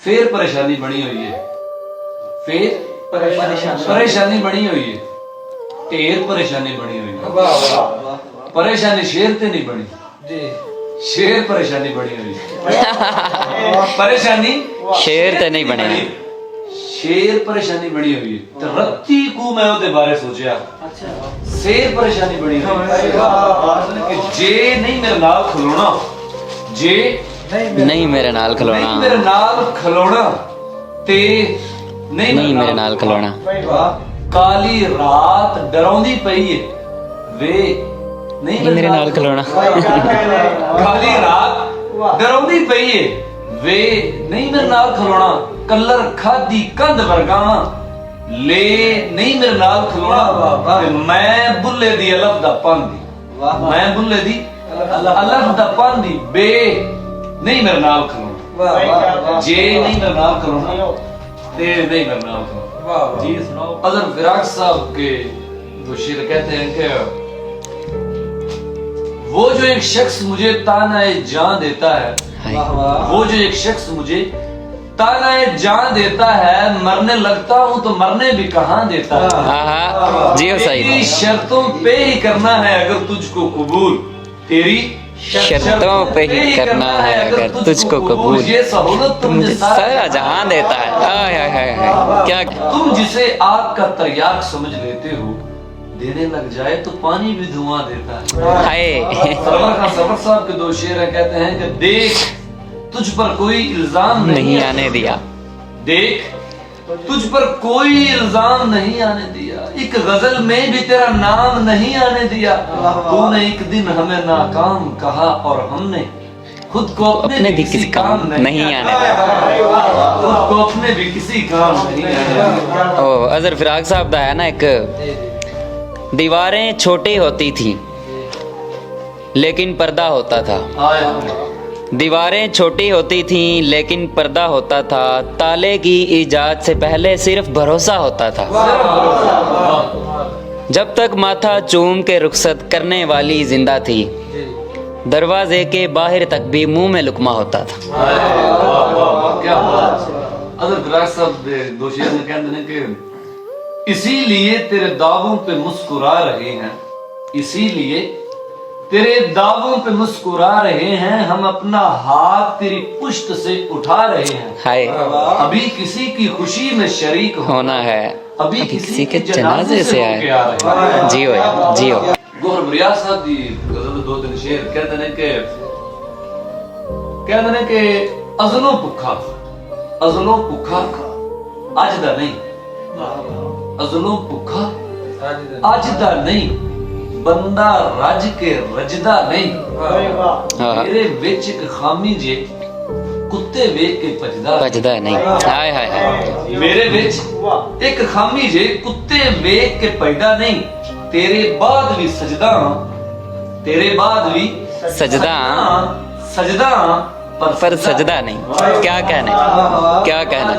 फिर परेशानी बनी हुई है, फिर परेशानी बनी हुई है, ढेर परेशानी बनी हुई है। परेशानी शेर ते नहीं बनी, शेर परेशानी बनी हुई है। परेशानी शेर ते नहीं बने, शेर परेशानी बनी हुई है। तो रत्ती को मैं ਉਹਦੇ ਬਾਰੇ ਸੋਚਿਆ, शेर परेशानी बनी हुई है कि जे नहीं मेरे नाल खलोना, जे नहीं मेरे नाल खलोना, नहीं मेरे नाल खलोना ते नहीं मेरे नाल खलोना। काली रात डराउंदी पई है वे नहीं मेरे नाल खलोना। काली रात डराउंदी पई है वे नहीं मेरे नाल खलोना। कलर खादी कंध वर्गावा ले नहीं मेरे नाल खलोना। ते मैं बुल्ले दी अलफ दा पांदी, मैं बुल्ले दी अलफ दा पांदी बे नहीं मेरे नाल खलोना। जे नहीं मेरे नाल खलोना ते नहीं मेरे नाल खलोना। जी सुनाओ। अजर फिराक साहब के वो शेर कहते हैं कि वो जो एक शख्स मुझे तानाए जान देता है, वो जो एक शख्स मुझे तानाए जान देता है, मरने लगता हूँ तो मरने भी कहाँ देता है। जियो सही तेरी शर्तों पे ही करना है अगर तुझको कबूल, तेरी शर्तों पे ही करना है अगर तुझको कबूल। ये सहूलत तुम मुझे सारा जहां देता है। हाय हाय हाय हाय, क्या तुम जिसे आग का तर्याक समझ लेते हो, देने लग जाए तो पानी भी धुआं देता है। हाय। सरवर खान सफर साहब के दो शेर हैं, कहते हैं कि देख तुझ पर कोई इल्जाम नहीं आने दिया, देख तुझ पर कोई इल्जाम नहीं आने दिया, एक गजल में भी तेरा नाम नहीं आने दिया। तूने एक दिन हमें नाकाम कहा और हमने खुद को अपने भी किसी काम नहीं आने दिया, खुद को अपने भी किसी काम नहीं आने दिया। ओ अजर फिराक साहब दा है ना एक, दीवारें छोटी होती थी लेकिन पर्दा होता था। दीवारें छोटी होती थीं लेकिन पर्दा होता था, ताले की इजाद से पहले सिर्फ भरोसा होता था। जब तक माथा चूम के रुखसत करने वाली जिंदा थी, दरवाजे के बाहर तक भी मुंह में लुकमा होता था। क्या अगर फिराक साहब दो शेर में कहते हैं कि इसीलिए तेरे दावों पे मुस्कुरा रहे हैं, इसीलिए तेरे दावों पे मुस्कुरा रहे हैं, हम अपना हाथ तेरी पुश्त से उठा रहे हैं। हाय। अभी किसी की खुशी में शरीक होना है, अभी किसी के जनाजे से आए। जियो यार जियो। गोहर बरियात साहब दी गजल दो तीन शेर कहते हैं कि अजलो भुखा, अजलो भुखा अज दा नहीं, अजलो भुखा अज दा नहीं, बंदा रज के रजदा नहीं। मेरे विच एक खामी जे कुत्ते वेख के भजदा नहीं। हाय हाय हाय। मेरे विच एक खामी जे कुत्ते वेख के भजदा नहीं। तेरे बाद भी सजदा, तेरे बाद भी सजदा सजदा पर सजदा नहीं। क्या कहने, क्या कहने।